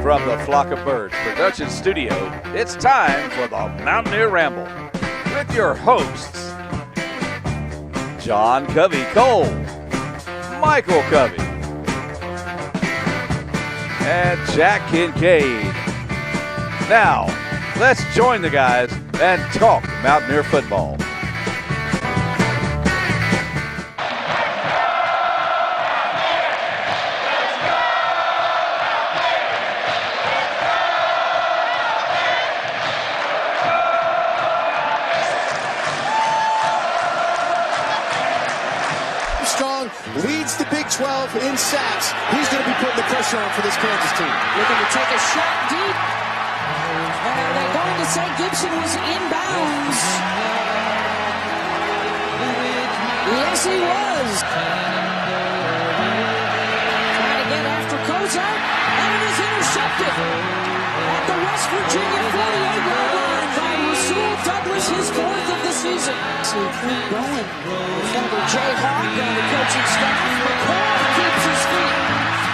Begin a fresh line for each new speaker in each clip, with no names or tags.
From the Flock of Birds production studio, it's time for the Mountaineer Ramble with your hosts, John Covey Cole, Michael Covey, and Jak Kincaid. Now, let's join the guys and talk Mountaineer football.
Leads the Big 12 in sacks. He's going to be putting the pressure on for this Kansas team.
Looking to take a shot deep. And are they going to say Gibson was inbounds? Yes, he was. Trying to get after Kozart, and it is intercepted at the West Virginia 48-yard line by Rasul Douglas, his fourth of the season. So keep going. Defender Jay Hawk on the coaching staff. McCoy keeps his feet.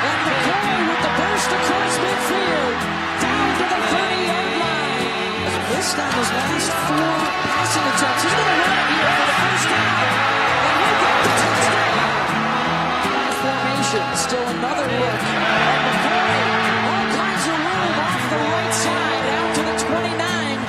And McCoy with the burst across midfield. Down to the 30-yard line. Has missed on his last four passing attempts. He's going to run it here for the first time. And he'll get the touchdown. Formation. Still another look at McCoy. All kinds of room off the right side. Out to the 29.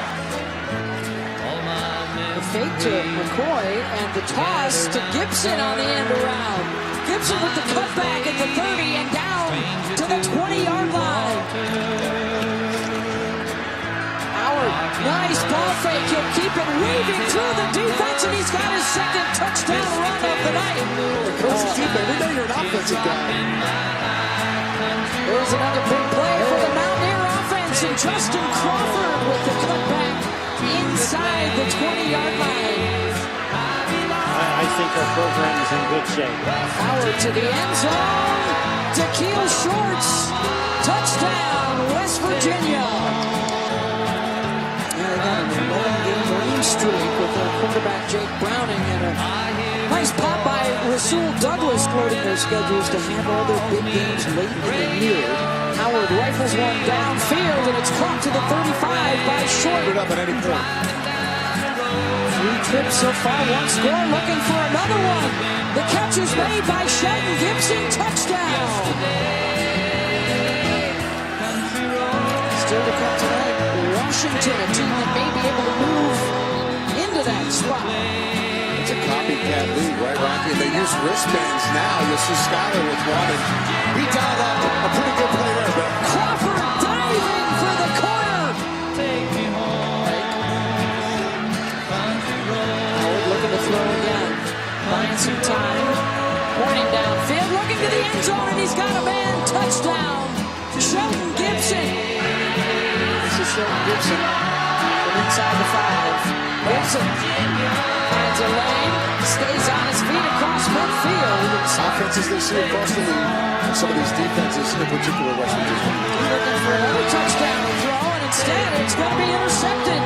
Fake to McCoy and the toss to Gibson on the end around. Gibson with the cutback at the 30 and down to the 20-yard line. Howard, nice ball fake. He'll keep it weaving through the defense, and he's got his second touchdown run of the night.
The coach is keeping. We know you're an offensive guy.
There's another big play for the Mountaineer offense, and Justin Crawford with the cutback inside the 20-yard line.
I think our program is in good shape.
Howard to the end zone. Tequil Shorts. Touchdown, West Virginia. They got an 11-game winning streak with their quarterback Jake Browning and a nice pop by Rasul Douglas, floating their schedules to have all their big games late in the year. Howard rifles one downfield, and it's caught to the 35 by Short.
Put it up at any point.
3 trips so far, 1 score, looking for another one. The catch is made by Sheldon Gibson, touchdown. Still to come tonight, Washington, a team that may be able to move into that spot.
It's a copycat league, right, Rocky? They use wristbands now. You'll see Skyler with one, and he dialed up a pretty good play there, but
Crawford diving for the corner. Howard looking to throw again. Buying some time. Pointing downfield, looking to the end zone, and he's got a man. Touchdown. Sheldon Gibson. This is Sheldon Gibson from inside the 5. Gibson finds a lane, stays on his feet across midfield.
offenses they see across the league, and some of these defenses, in particular West Virginia.
Looking for another touchdown throw, and instead it's going to be intercepted.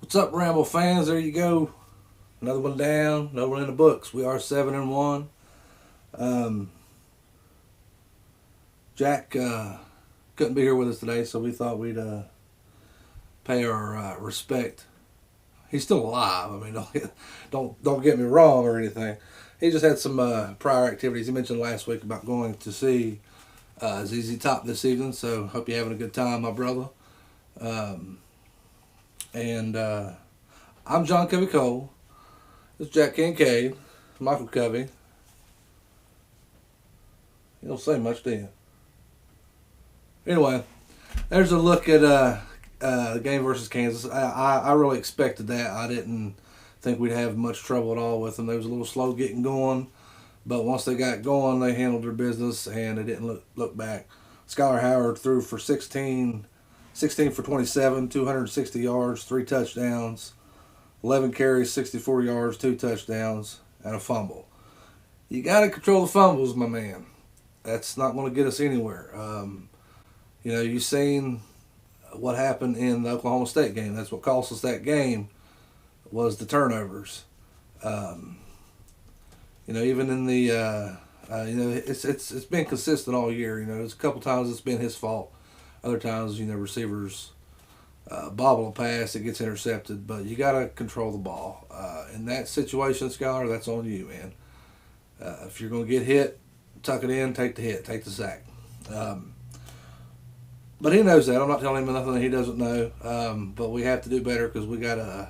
What's up, Ramble fans? There you go. Another one down, another one in the books. We are 7-1. Jak couldn't be here with us today, so we thought we'd pay our respect. He's still alive. I mean, don't get me wrong or anything. He just had some prior activities. He mentioned last week about going to see ZZ Top this evening, so hope you're having a good time, my brother. I'm John Covey Cole. This is Jak Kincaid, Michael Covey. You don't say much, do you? Anyway, there's a look at the game versus Kansas. I really expected that. I didn't think we'd have much trouble at all with them. They was a little slow getting going, but once they got going, they handled their business and they didn't look back. Skyler Howard threw for 16 for 27, 260 yards, 3 touchdowns, 11 carries, 64 yards, 2 touchdowns, and a fumble. you got to control the fumbles, my man. That's not going to get us anywhere. You've seen what happened in the Oklahoma State game. That's what cost us that game was the turnovers. Even in the it's been consistent all year. There's a couple times it's been his fault. Other times, receivers bobble a pass, it gets intercepted. But you got to control the ball. In that situation, Skylar, that's on you, man. If you're going to get hit, tuck it in, take the hit, take the sack. But he knows that. I'm not telling him nothing that he doesn't know. But we have to do better because we got a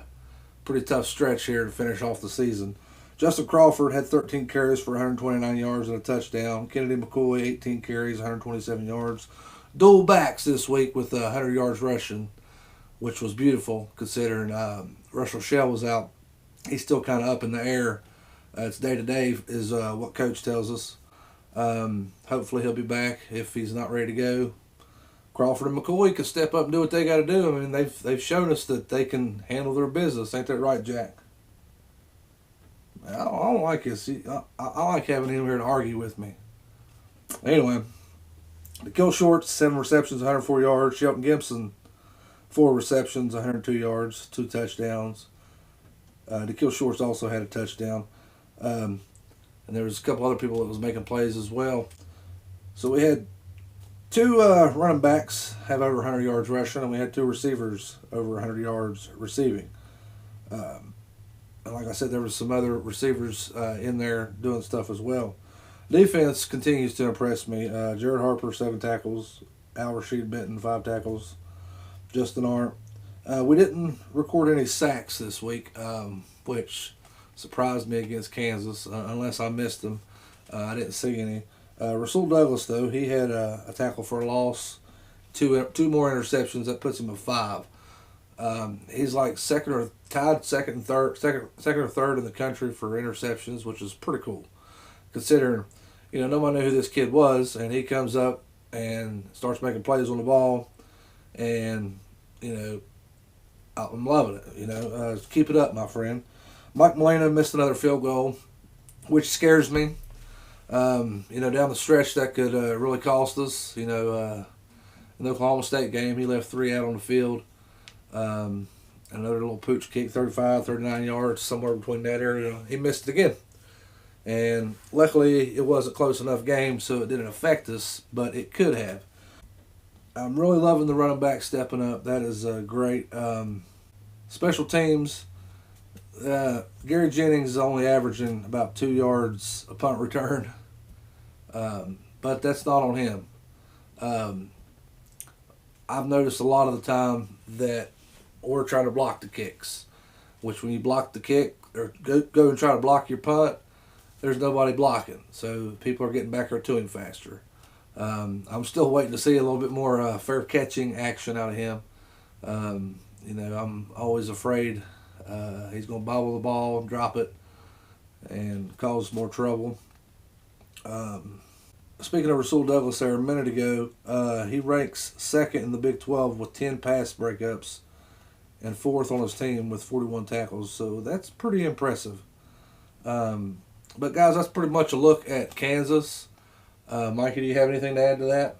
pretty tough stretch here to finish off the season. Justin Crawford had 13 carries for 129 yards and a touchdown. Kennedy McCoy, 18 carries, 127 yards. Dual backs this week with 100 yards rushing, which was beautiful considering Russell Shell was out. He's still kind of up in the air. It's day-to-day is what Coach tells us. Hopefully he'll be back if he's not ready to go. Crawford and McCoy can step up and do what they got to do. I mean, they've shown us that they can handle their business. Ain't that right, Jack? I don't like this. I like having him here to argue with me. Anyway, Nikhil Shorts, 7 receptions, 104 yards. Shelton Gibson, 4 receptions, 102 yards, 2 touchdowns. Nikhil Shorts also had a touchdown. And there was a couple other people that was making plays as well. So we had 2 running backs have over 100 yards rushing, and we had 2 receivers over 100 yards receiving. And like I said, there was some other receivers in there doing stuff as well. Defense continues to impress me. Jared Harper, 7 tackles. Al Rashid Benton, 5 tackles. Justin Arndt. We didn't record any sacks this week, which surprised me against Kansas, unless I missed them. I didn't see any. Rasul Douglas, though, he had a tackle for a loss, 2 more interceptions. That puts him at 5. He's like second or third in the country for interceptions, which is pretty cool, considering nobody knew who this kid was, and he comes up and starts making plays on the ball, and I'm loving it. Keep it up, my friend. Mike Molina missed another field goal, which scares me. Down the stretch that could really cost us. In the Oklahoma State game, he left 3 out on the field. Another little pooch kick, 35, 39 yards, somewhere between that area. He missed it again. And luckily, it wasn't close enough game, so it didn't affect us, but it could have. I'm really loving the running back stepping up. That is great. Special teams, Gary Jennings is only averaging about 2 yards a punt return, but that's not on him. I've noticed a lot of the time that we're trying to block the kicks, which when you block the kick or go and try to block your punt, there's nobody blocking. So people are getting back there to him faster. I'm still waiting to see a little bit more fair catching action out of him. I'm always afraid he's going to bobble the ball and drop it and cause more trouble. Speaking of Rasul Douglas there a minute ago, he ranks 2nd in the Big 12 with 10 pass breakups and 4th on his team with 41 tackles. So that's pretty impressive. But guys, that's pretty much a look at Kansas. Mikey, do you have anything to add to that?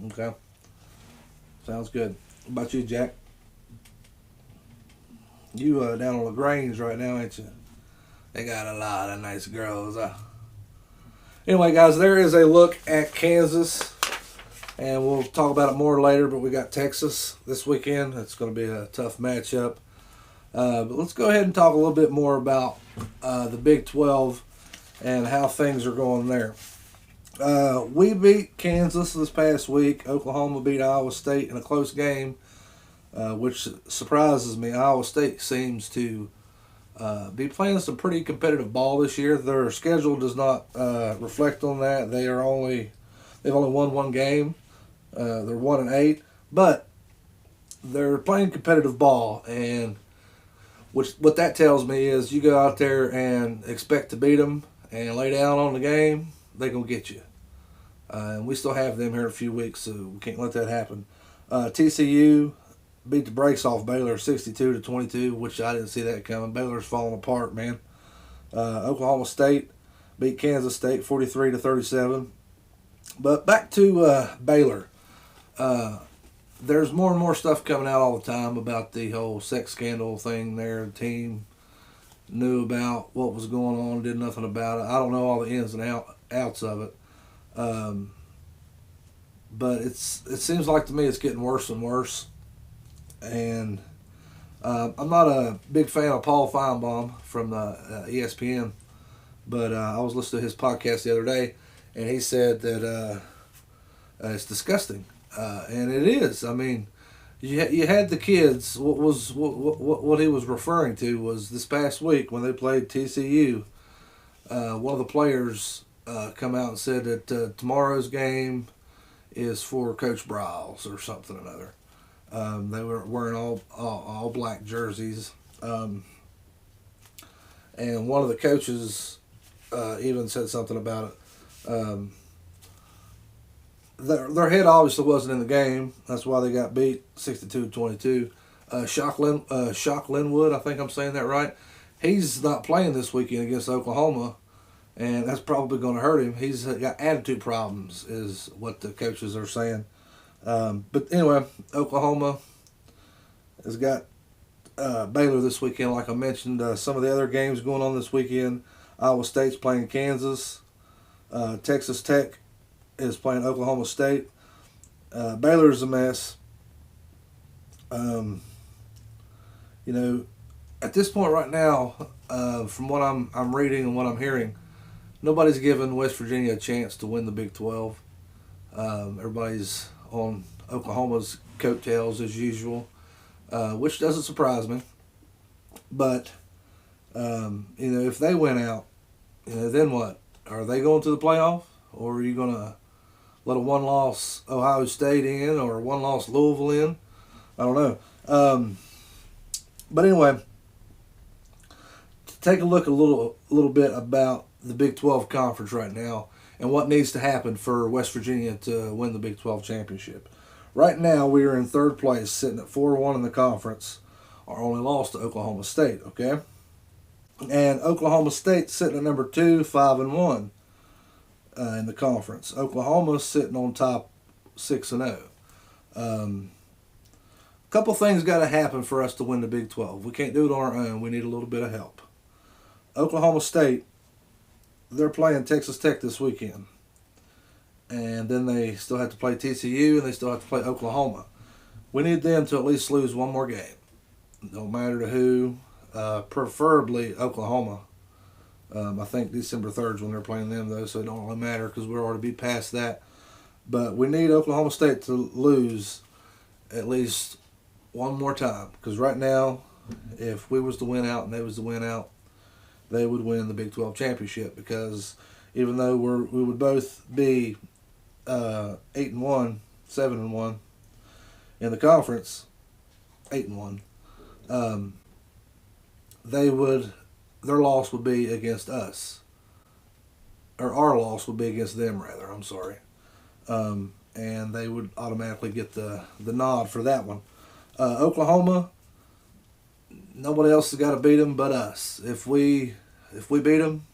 Okay. Sounds good. What about you, Jack? You down on LaGrange right now, ain't you? They got a lot of nice girls. Anyway, guys, there is a look at Kansas, and we'll talk about it more later, but we got Texas this weekend. It's going to be a tough matchup. But let's go ahead and talk a little bit more about the Big 12 and how things are going there. We beat Kansas this past week. Oklahoma beat Iowa State in a close game, which surprises me. Iowa State seems to be playing some pretty competitive ball this year. Their schedule does not reflect on that. They've only won 1 game. They're 1-8, but they're playing competitive ball, and what that tells me is you go out there and expect to beat them and lay down on the game, they're gonna get you. And we still have them here in a few weeks, so we can't let that happen. TCU beat the brakes off Baylor 62-22, which I didn't see that coming. Baylor's falling apart, man. Oklahoma State beat Kansas State 43-37. But back to Baylor. There's more and more stuff coming out all the time about the whole sex scandal thing there. The team knew about what was going on, did nothing about it. I don't know all the ins and outs of it. But it seems like to me it's getting worse and worse. And I'm not a big fan of Paul Feinbaum from the ESPN, but I was listening to his podcast the other day, and he said that it's disgusting, and it is. I mean, you had the kids. What he was referring to was this past week when they played TCU. One of the players come out and said that tomorrow's game is for Coach Bryles or something or another. They were wearing all black jerseys, and one of the coaches even said something about it. Their head obviously wasn't in the game. That's why they got beat 62-22. Shock Linwood, I think I'm saying that right. He's not playing this weekend against Oklahoma, and that's probably going to hurt him. He's got attitude problems, is what the coaches are saying. But anyway, Oklahoma has got Baylor this weekend. Like I mentioned, some of the other games going on this weekend. Iowa State's playing Kansas. Texas Tech is playing Oklahoma State. Baylor's a mess. At this point right now, from what I'm reading and what I'm hearing, nobody's giving West Virginia a chance to win the Big 12. Everybody's on Oklahoma's coattails as usual, which doesn't surprise me. But if they win out, then what? Are they going to the playoff, or are you going to let a one-loss Ohio State in or a one-loss Louisville in? I don't know. But anyway, to take a look a little bit about the Big 12 conference right now and what needs to happen for West Virginia to win the Big 12 championship. Right now, we are in third place, sitting at 4-1 in the conference. Our only loss to Oklahoma State, okay? And Oklahoma State sitting at number 2, 5-1 in the conference. Oklahoma's sitting on top, 6-0. A couple things got to happen for us to win the Big 12. We can't do it on our own. We need a little bit of help. Oklahoma State, they're playing Texas Tech this weekend. And then they still have to play TCU, and they still have to play Oklahoma. We need them to at least lose one more game. No matter to who, preferably Oklahoma. I think December 3rd is when they're playing them, though, so it don't really matter because we're already be past that. But we need Oklahoma State to lose at least one more time, because right now, if we was to win out and they was to win out, they would win the Big 12 championship, because even though we would both be 8-1, 7-1 in the conference, 8-1, their loss would be against us, or our loss would be against them, rather. I'm sorry, and they would automatically get the nod for that one. Oklahoma, nobody else has got to beat them but us. If we beat them,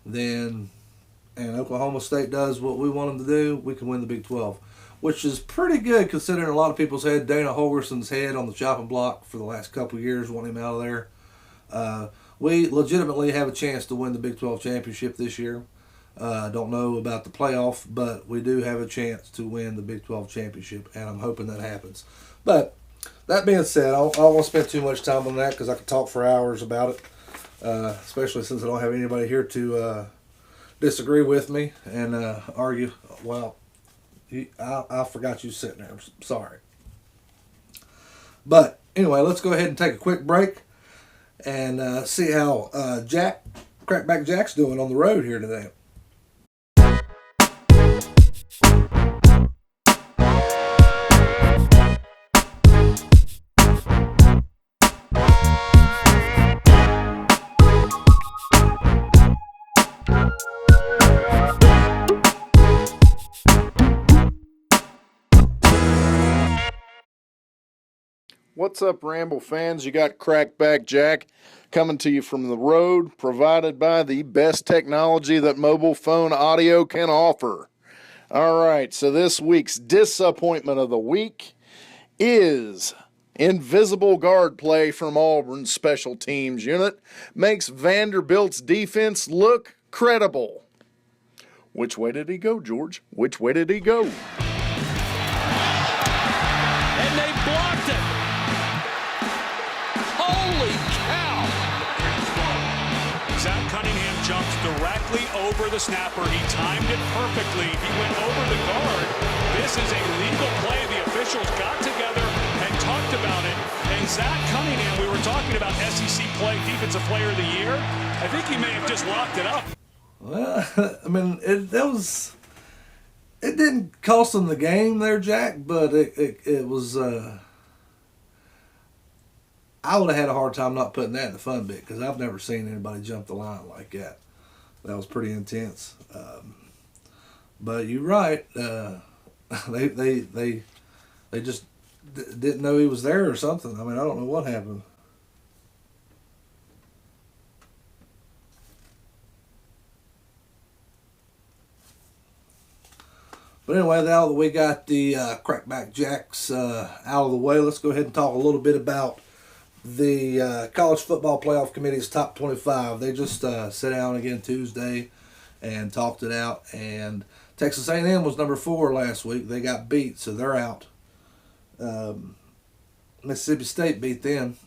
then, and Oklahoma State does what we want them to do, we can win the Big 12, which is pretty good considering a lot of people's had Dana Holgerson's head on the chopping block for the last couple of years, wanting him out of there. We legitimately have a chance to win the Big 12 championship this year. Don't know about the playoff, but we do have a chance to win the Big 12 championship, and I'm hoping that happens. But that being said, I don't want to spend too much time on that because I could talk for hours about it, especially since I don't have anybody here to disagree with me and argue. Well, I forgot you sitting there. I'm sorry. But anyway, let's go ahead and take a quick break and see how Crackback Jack's doing on the road here today.
What's up, Ramble fans? You got Crackback Jack coming to you from the road, provided by the best technology that mobile phone audio can offer. All right, so this week's disappointment of the week is invisible guard play from Auburn's special teams unit makes Vanderbilt's defense look credible. Which way did he go, George? Which way did he go?
And they blocked it. Holy cow.
Zach Cunningham jumps directly over the snapper. He timed it perfectly. He went over the guard. This is a legal play. The officials got together and talked about it. And Zach Cunningham, we were talking about SEC Defensive Player of the Year. I think he may have just locked it up.
Well, I mean, it didn't cost them the game there, Jack, but it was. I would have had a hard time not putting that in the fun bit because I've never seen anybody jump the line like that. That was pretty intense. But you're right. They just didn't know he was there or something. I mean, I don't know what happened. But anyway, now that we got the Crackback Jacks out of the way, let's go ahead and talk a little bit about the College Football Playoff Committee's top 25. They just sat down again Tuesday and talked it out. And Texas A&M was number 4 last week. They got beat, so they're out. Mississippi State beat them,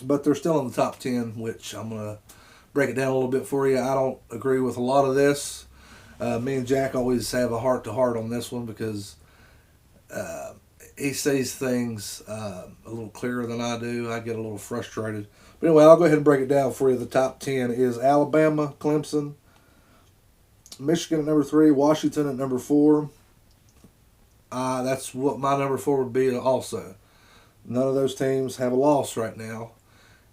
but they're still in the top 10, which I'm going to break it down a little bit for you. I don't agree with a lot of this. Me and Jack always have a heart-to-heart on this one because he sees things a little clearer than I do. I get a little frustrated. But anyway, I'll go ahead and break it down for you. The top 10 is Alabama, Clemson, Michigan at number 3, Washington at number 4. That's what my number 4 would be also. None of those teams have a loss right now.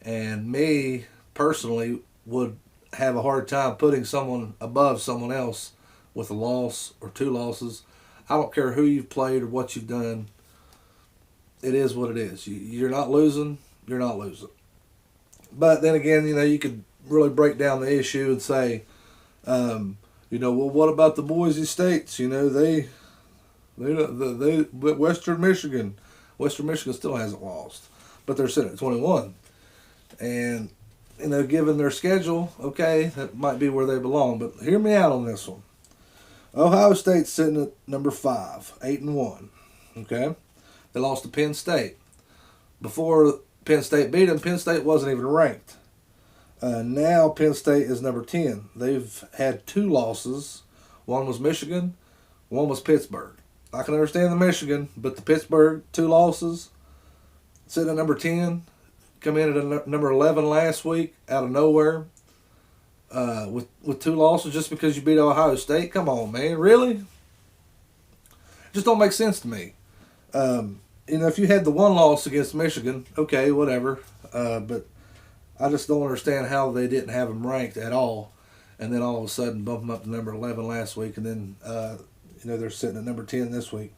And me, personally, would have a hard time putting someone above someone else with a loss or 2 losses. I don't care who you've played or what you've done. It is what it is. You're not losing. You're not losing. But then again, you could really break down the issue and say, well, what about the Boise States? They Western Michigan still hasn't lost, but they're sitting at 21. And given their schedule, okay, that might be where they belong. But hear me out on this one. Ohio State's sitting at number 5, 8-1. Okay, they lost to Penn State. Before Penn State beat them, Penn State wasn't even ranked. Now Penn State is number 10. They've had 2 losses. One was Michigan, one was Pittsburgh. I can understand the Michigan, but the Pittsburgh 2 losses, sitting at number 10. Come in at number 11 last week out of nowhere with 2 losses just because you beat Ohio State. Come on, man. Really? Just don't make sense to me. If you had the 1 loss against Michigan, okay, whatever. But I just don't understand how they didn't have them ranked at all. And then all of a sudden bump them up to number 11 last week. And then, they're sitting at number 10 this week.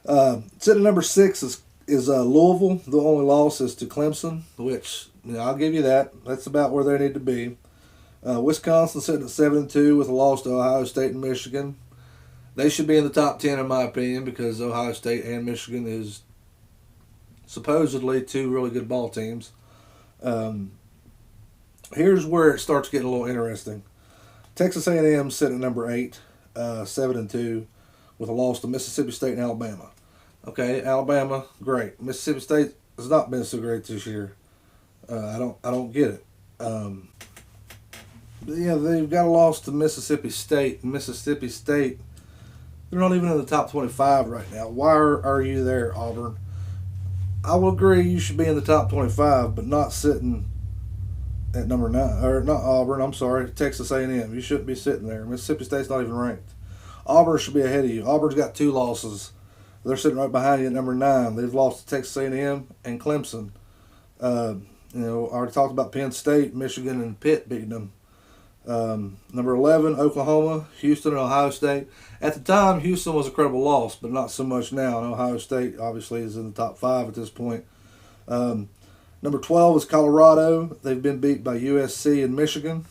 Sitting at number 6 is Louisville. The only loss is to Clemson, which I'll give you that. That's about where they need to be. Wisconsin sitting at 7-2 with a loss to Ohio State and Michigan. They should be in the top 10 in my opinion because Ohio State and Michigan is supposedly 2 really good ball teams. Here's where it starts getting a little interesting. Texas A&M sitting at number 8, 7-2 with a loss to Mississippi State and Alabama. Okay, Alabama, great. Mississippi State has not been so great this year. I don't get it. They've got a loss to Mississippi State. Mississippi State, they're not even in the top 25 right now. Why are you there, Auburn? I will agree you should be in the top 25, but not sitting at number 9. Or not Auburn, I'm sorry, Texas A&M. You shouldn't be sitting there. Mississippi State's not even ranked. Auburn should be ahead of you. Auburn's got 2 losses. They're sitting right behind you at number 9. They've lost to Texas A&M and Clemson. I already talked about Penn State, Michigan, and Pitt beating them. Number 11, Oklahoma, Houston, and Ohio State. At the time, Houston was a credible loss, but not so much now. And Ohio State obviously is in the top 5 at this point. Number 12 is Colorado. They've been beat by USC and Michigan.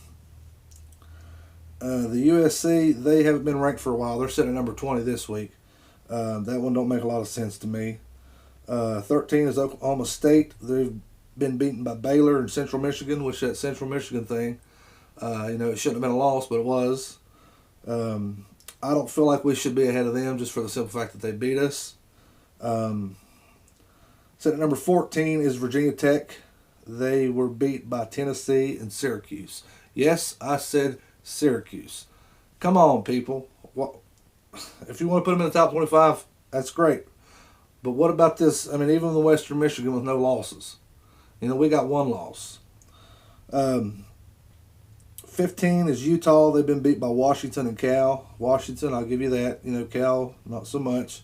The USC, they haven't been ranked for a while. They're sitting at number 20 this week. That one don't make a lot of sense to me. 13 is Oklahoma State. They've been beaten by Baylor and Central Michigan, which that Central Michigan thing, it shouldn't have been a loss, but it was. I don't feel like we should be ahead of them just for the simple fact that they beat us. Sitting at number 14 is Virginia Tech. They were beat by Tennessee and Syracuse. Yes, I said Syracuse. Come on, people. What? If you want to put them in the top 25, that's great. But what about this? I mean, even the Western Michigan with no losses. We got one loss. 15 is Utah. They've been beat by Washington and Cal. Washington, I'll give you that. Cal, not so much.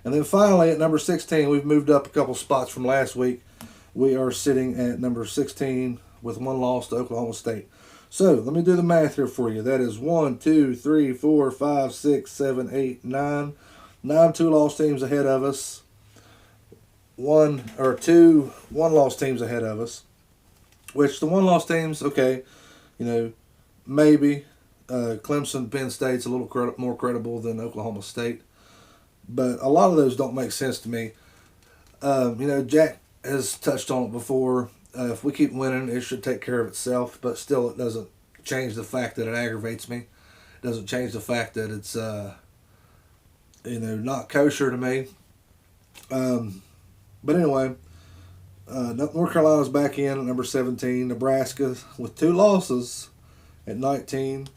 And then finally, at number 16, we've moved up a couple spots from last week. We are sitting at number 16 with one loss to Oklahoma State. So, let me do the math here for you. That is 1, 2, 3, 4, 5, 6, 7, 8, 9. 9 two-loss teams ahead of us. 2 one-loss teams ahead of us. Which the one-loss teams, okay, maybe Clemson, Penn State's a little more credible than Oklahoma State. But a lot of those don't make sense to me. Jack has touched on it before. If we keep winning, it should take care of itself. But still, it doesn't change the fact that it aggravates me. It doesn't change the fact that it's, not kosher to me. But anyway, North Carolina's back in at number 17. Nebraska with 2 losses at 19.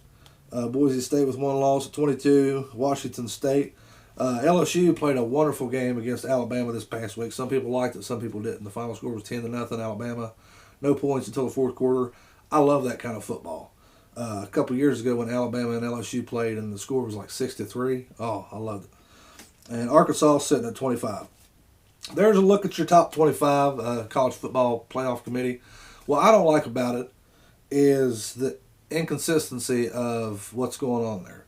Boise State with 1 loss at 22. Washington State. LSU played a wonderful game against Alabama this past week. Some people liked it, some people didn't. The final score was 10-0 Alabama. No points until the fourth quarter. I love that kind of football. A couple years ago when Alabama and LSU played and the score was like 6-3. Oh, I loved it. And Arkansas sitting at 25. There's a look at your top 25 college football playoff committee. What I don't like about it is the inconsistency of what's going on there.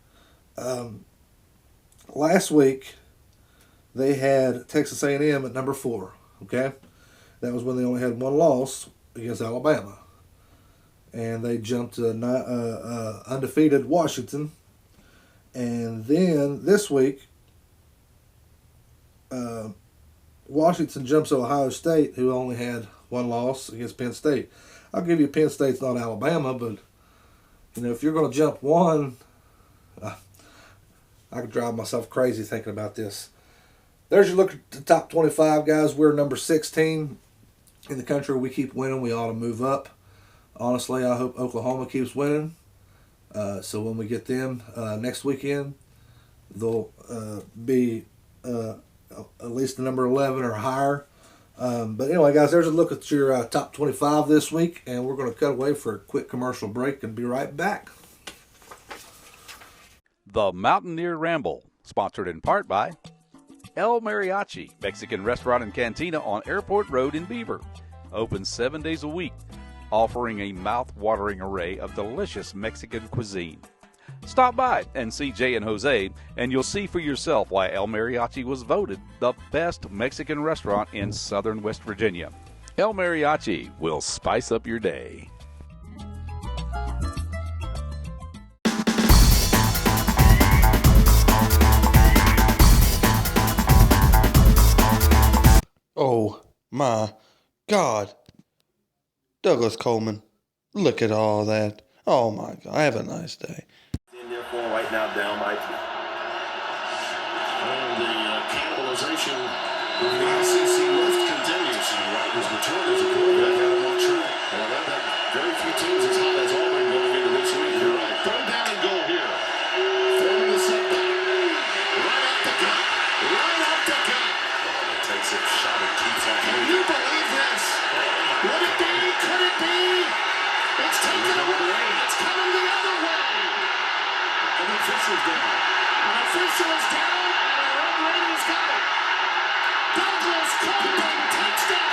Last week, they had Texas A&M at number 4, okay? That was when they only had 1 loss against Alabama. And they jumped to undefeated Washington. And then this week, Washington jumps to Ohio State, who only had 1 loss against Penn State. I'll give you Penn State's not Alabama, but, if you're going to jump one, I could drive myself crazy thinking about this. There's your look at the top 25, guys. We're number 16 in the country. We keep winning. We ought to move up. Honestly, I hope Oklahoma keeps winning. So when we get them next weekend, they'll be at least the number 11 or higher. But anyway, guys, there's a look at your top 25 this week. And we're going to cut away for a quick commercial break and be right back.
The Mountaineer Ramble, sponsored in part by El Mariachi, Mexican restaurant and cantina on Airport Road in Beaver. Open 7 days a week, offering a mouth-watering array of delicious Mexican cuisine. Stop by and see Jay and Jose, and you'll see for yourself why El Mariachi was voted the best Mexican restaurant in southern West Virginia. El Mariachi will spice up your day.
Oh, my God. Douglas Coleman, look at all that. Oh, my God. Have a nice day.
In there for right now, down by 3.
Well, the cannibalization of the RCC West continues. Ryder's return as a quarterback had him on track. Well, that very few teams as hot as Auburn going into this week. You're right. 3rd down and goal here. Forming the setback. Right up the gut. Right up the gut.
Takes a shot and keeps on.
Can you believe this? Would it be? Could it be? It's taken away. It's coming the other way. And the official's down. An official is down, and our own Raiders got it. Douglas Coleman, touchdown.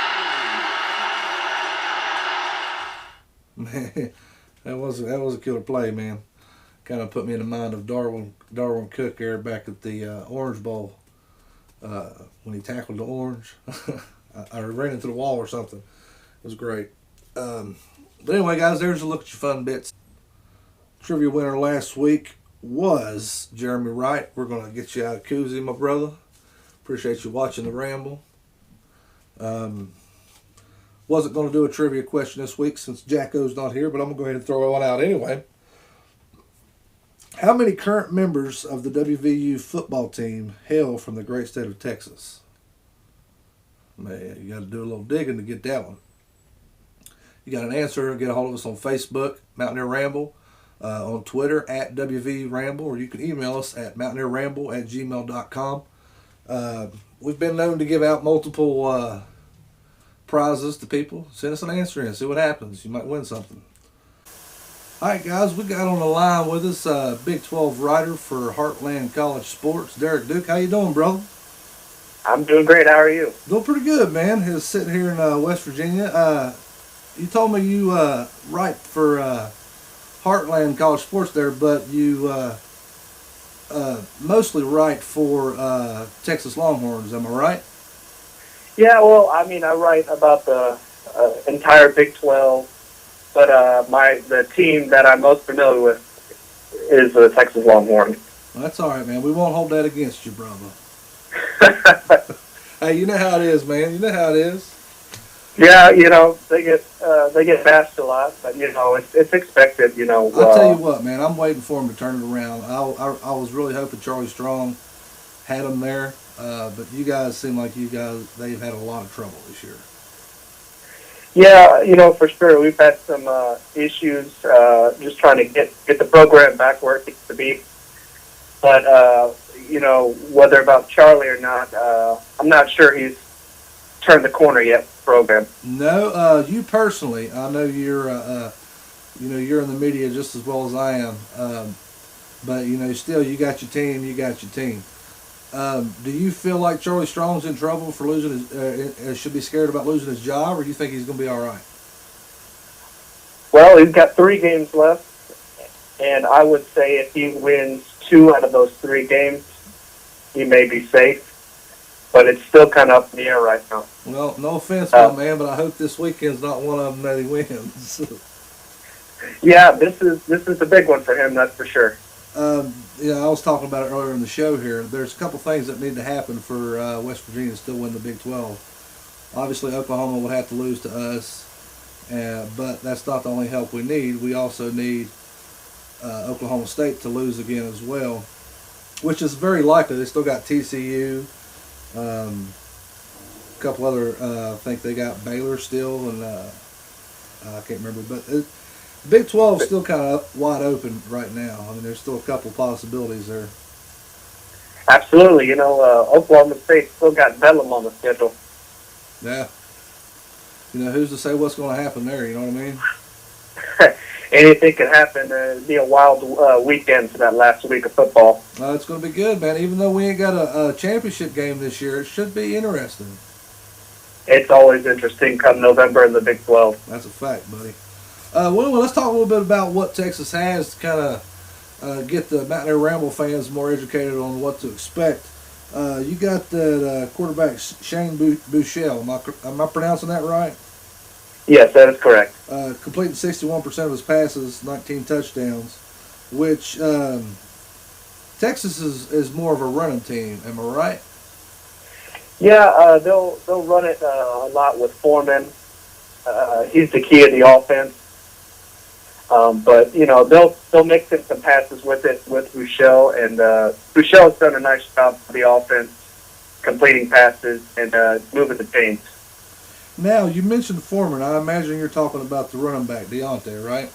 Man, that was a killer play, man. Kind of put me in the mind of Darwin Cook there back at the Orange Bowl when he tackled the orange. I ran into the wall or something. It was great. But anyway, guys, there's a look at your fun bits. Trivia winner last week was Jeremy Wright. We're going to get you out of koozie, my brother. Appreciate you watching the Ramble. Wasn't going to do a trivia question this week since Jacko's not here, but I'm going to go ahead and throw one out anyway. How many current members of the WVU football team hail from the great state of Texas? Man, you got to do a little digging to get that one. You got an answer, get a hold of us on Facebook, Mountaineer Ramble, on Twitter, at WV Ramble, or you can email us at mountaineerramble@gmail.com. We've been known to give out multiple prizes to people. Send us an answer in, see what happens. You might win something. All right, guys, we got on the line with us Big 12 writer for Heartland College Sports, Derek Duke. How you doing, brother?
I'm doing great. How are you?
Doing pretty good, man. He's sitting here in West Virginia. You told me you write for Heartland College Sports there, but you mostly write for Texas Longhorns. Am I right?
Yeah, well, I mean, I write about the entire Big 12, but the team that I'm most familiar with is the Texas Longhorns.
Well, that's all right, man. We won't hold that against you, brother. Hey, you know how it is, man. You know how it is.
Yeah, you know, they get bashed a lot, but, you know, it's expected, you know.
I'll tell you what, man, I'm waiting for him to turn it around. I was really hoping Charlie Strong had him there, but you guys seem like they've had a lot of trouble this year.
Yeah, you know, for sure. We've had some issues just trying to get the program back where it needs to be. But, you know, whether about Charlie or not, I'm not sure he's turned the corner yet, program.
No, you personally, I know you're in the media just as well as I am. But, you know, still, you got your team. Do you feel like Charlie Strong's in trouble for losing his, should be scared about losing his job, or do you think he's going to be all right?
Well, he's got 3 games left, and I would say if he wins 2 out of those 3 games, he may be safe. But it's still kind of up in the air right now.
Well, no offense, my man, but I hope this weekend's not one of them that he wins.
Yeah, this is a big one for him, that's for sure.
Yeah, I was talking about it earlier in the show here. There's a couple things that need to happen for West Virginia to still win the Big 12. Obviously, Oklahoma would have to lose to us, but that's not the only help we need. We also need Oklahoma State to lose again as well, which is very likely. They still got TCU. A couple other, I think they got Baylor still, and I can't remember. But Big 12 is still kind of wide open right now. I mean, there's still a couple possibilities there.
Absolutely. You know, Oklahoma State still got Bedlam on the schedule.
Yeah. You know, who's to say what's going to happen there, you know what I mean?
Anything could happen. It'd be a wild weekend for that last week of football.
It's going to be good, man. Even though we ain't got a championship game this year, it should be interesting.
It's always interesting come November in the Big 12.
That's a fact, buddy. Well, let's talk a little bit about what Texas has to kind of get the Mountaineer Ramble fans more educated on what to expect. You got the quarterback Shane Buechele. Am I pronouncing that right?
Yes, that is correct.
Completing 61% of his passes, 19 touchdowns, which Texas is more of a running team. Am I right?
Yeah, they'll run it a lot with Foreman. He's the key of the offense. But you know they'll mix in some passes with Buechele, and Buechele's done a nice job for the offense, completing passes and moving the chains.
Now, you mentioned Foreman. I imagine you're talking about the running back, Deontay, right?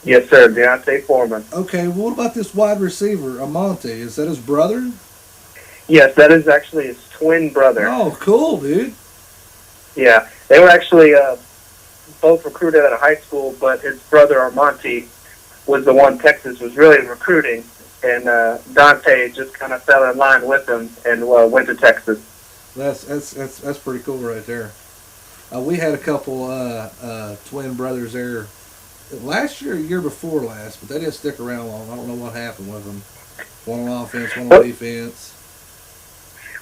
Yes, sir, Deontay Foreman.
Okay, well, what about this wide receiver, Amante? Is that his brother?
Yes, that is actually his twin brother.
Oh, cool, dude.
Yeah, they were actually both recruited out of high school, but his brother, Armonte, was the one Texas was really recruiting, and Dante just kind of fell in line with him and went to Texas.
That's pretty cool right there. We had a couple twin brothers there last year, year before last, but they didn't stick around long. I don't know what happened with them. One on offense, one on defense.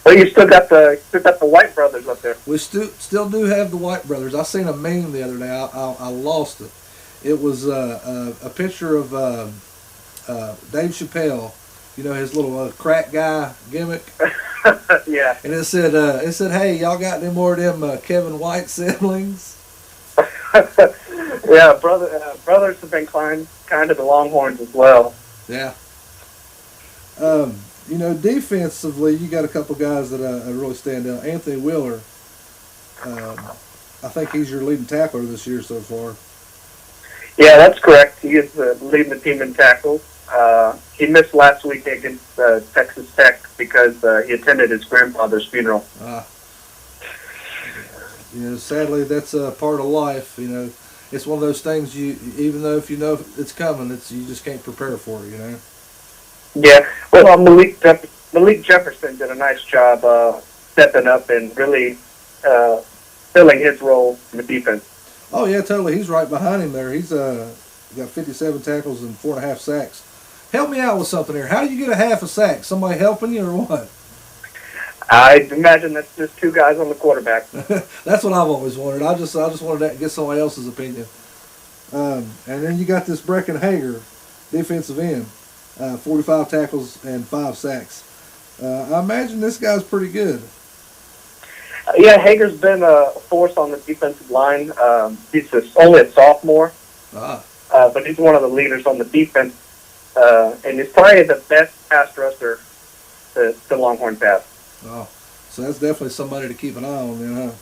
Well, you still got the White brothers up there.
We still do have the White brothers. I seen a meme the other day. I lost it. It was a picture of Dave Chappelle. You know, his little crack guy gimmick.
Yeah.
And it said, "Hey, y'all got any more of them Kevin White siblings?"
Yeah, brothers have been kind of the Longhorns as well.
Yeah. You know, defensively, you got a couple guys that really stand out. Anthony Wheeler, I think he's your leading tackler this year so far.
Yeah, that's correct. He is leading the team in tackles. He missed last week against Texas Tech because he attended his grandfather's funeral.
You know, sadly, that's a part of life. You know, it's one of those things even though if you know it's coming, you just can't prepare for it. You know.
Yeah, well, Malik Jefferson did a nice job stepping up and really filling his role in the defense.
Oh yeah, totally. He's right behind him there. He's got 57 tackles and 4.5 sacks. Help me out with something here. How do you get a half a sack? Somebody helping you or what?
I imagine that's just two guys on the quarterback.
That's what I've always wondered. I just wanted to get somebody else's opinion. And then you got this Brecken Hager, defensive end, 45 tackles and 5 sacks. I imagine this guy's pretty good.
Yeah, Hager's been a force on the defensive line. He's only a sophomore, but he's one of the leaders on the defense, and he's probably the best pass rusher the Longhorns have.
Oh, so that's definitely somebody to keep an eye on, then, huh?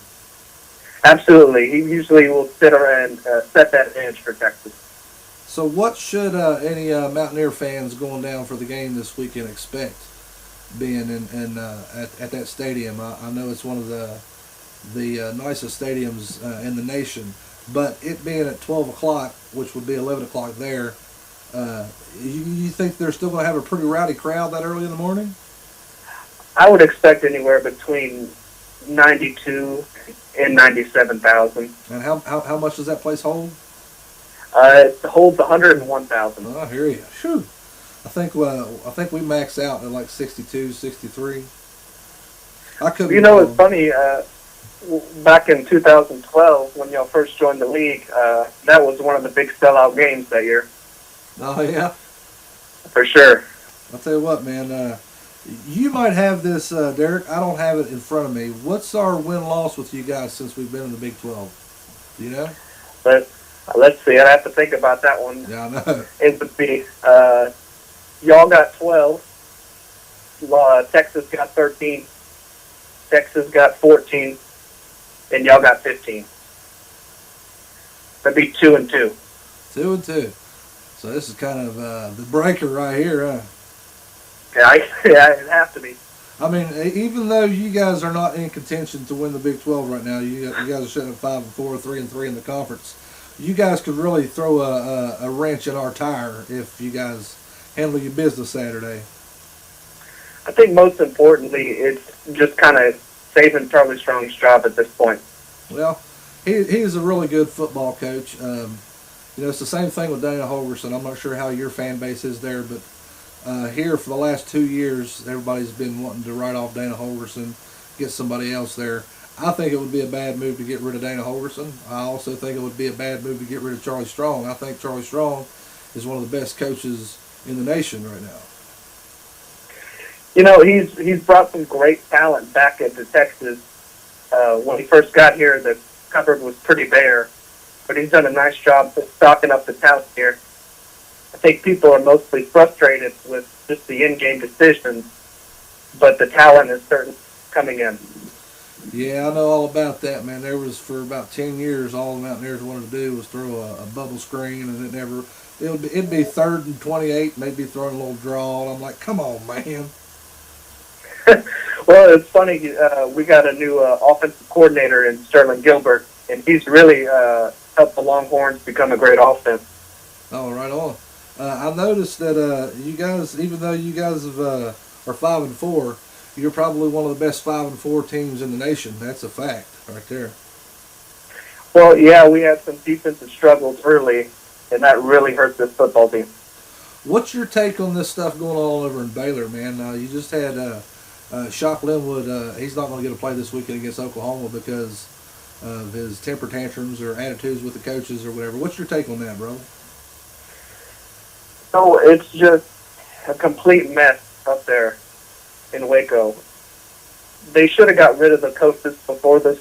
Absolutely. He usually will sit around and set that edge for Texas.
So what should any Mountaineer fans going down for the game this weekend expect being at that stadium? I know it's one of the nicest stadiums in the nation, but it being at 12 o'clock, which would be 11 o'clock there, you think they're still going to have a pretty rowdy crowd that early in the morning?
I would expect anywhere between 92 and 97,000.
And how much does that place hold?
It holds 101,000.
Oh, I hear you. Phew. I think we max out at like 62, 63.
You know, it's funny. Back in 2012, when y'all first joined the league, that was one of the big sellout games that year.
Oh yeah,
for sure.
I'll tell you what, man. You might have this, Derek. I don't have it in front of me. What's our win-loss with you guys since we've been in the Big 12? Do you know?
But let's see. I'd have to think about that one.
Yeah, I know.
It would be y'all got 12. Texas got 13. Texas got 14, and y'all got 15. That'd be 2-2.
2-2. So this is kind of the breaker right here, huh?
Yeah, it'd have to be.
I mean, even though you guys are not in contention to win the Big 12 right now, you guys are sitting at 5-4, 3-3 in the conference. You guys could really throw a wrench in our tire if you guys handle your business Saturday.
I think most importantly, it's just kind of saving Charlie Strong's job at this point.
Well, he's a really good football coach. You know, it's the same thing with Dana Holgorsen. I'm not sure how your fan base is there, but here for the last 2 years, everybody's been wanting to write off Dana Holgorsen, get somebody else there. I think it would be a bad move to get rid of Dana Holgorsen. I also think it would be a bad move to get rid of Charlie Strong. I think Charlie Strong is one of the best coaches in the nation right now.
You know, he's brought some great talent back into Texas. When he first got here, the cupboard was pretty bare, but he's done a nice job stocking up the talent here. I think people are mostly frustrated with just the in-game decisions, but the talent is certainly coming in.
Yeah, I know all about that, man. There was, for about 10 years, all the Mountaineers wanted to do was throw a bubble screen, and it'd be 3rd and 28, and they'd be throwing a little draw, and I'm like, come on, man.
Well, it's funny. We got a new offensive coordinator in Sterling Gilbert, and he's really helped the Longhorns become a great offense.
Oh, right on. I noticed that you guys, even though you guys are 5-4, you're probably one of the best 5-4 teams in the nation. That's a fact right there.
Well, yeah, we had some defensive struggles early, and that really hurt this football team.
What's your take on this stuff going on over in Baylor, man? You just had Shock Linwood, he's not going to get a play this weekend against Oklahoma because of his temper tantrums or attitudes with the coaches or whatever. What's your take on that, bro?
So it's just a complete mess up there in Waco. They should have got rid of the coaches before this.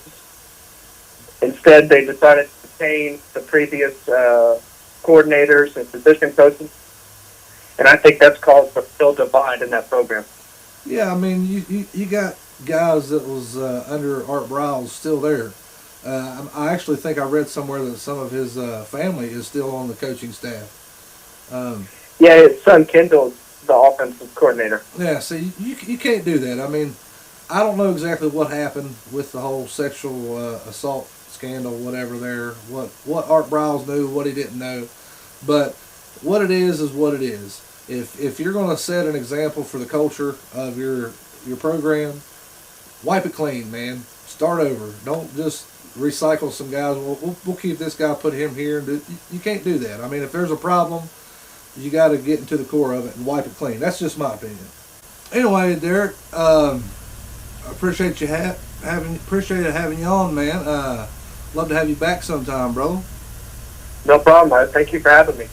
Instead, they decided to retain the previous coordinators and position coaches. And I think that's caused a real divide in that program.
Yeah, I mean, you got guys that was under Art Briles still there. I actually think I read somewhere that some of his family is still on the coaching staff.
Yeah, his son Kendall's the offensive coordinator.
Yeah, see, you can't do that. I mean, I don't know exactly what happened with the whole sexual assault scandal, whatever there, what Art Briles knew, what he didn't know. But what it is what it is. If you're going to set an example for the culture of your program, wipe it clean, man. Start over. Don't just recycle some guys. We'll keep this guy, put him here. You can't do that. I mean, if there's a problem, you got to get into the core of it and wipe it clean. That's just my opinion. Anyway, Derek, I appreciate you having you on, man. Love to have you back sometime, bro.
No problem. Thank you for having me.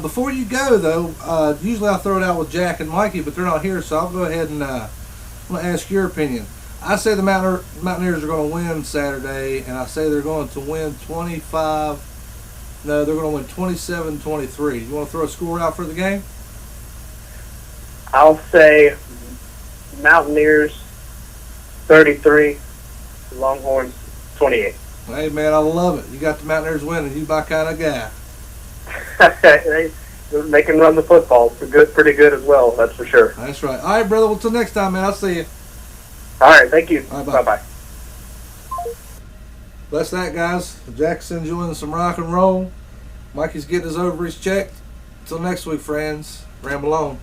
Before you go, though, usually I throw it out with Jak and Mikey, but they're not here, so I'll go ahead and I'm going to ask your opinion. I say the Mountaineers are going to win Saturday, and I say they're going to win 27-23. You want to throw a score out for the game?
I'll say Mountaineers 33, Longhorns 28.
Hey, man, I love it. You got the Mountaineers winning. You my kind of guy.
They can run the football. They're pretty good as well, that's for sure.
That's right. All right, brother. Well, till next time, man. I'll see you.
All right, thank you.
All right, bye.
Bye-bye.
That's that, guys. Jack's enjoying some rock and roll. Mikey's getting his ovaries checked. Till next week, friends. Ramble on.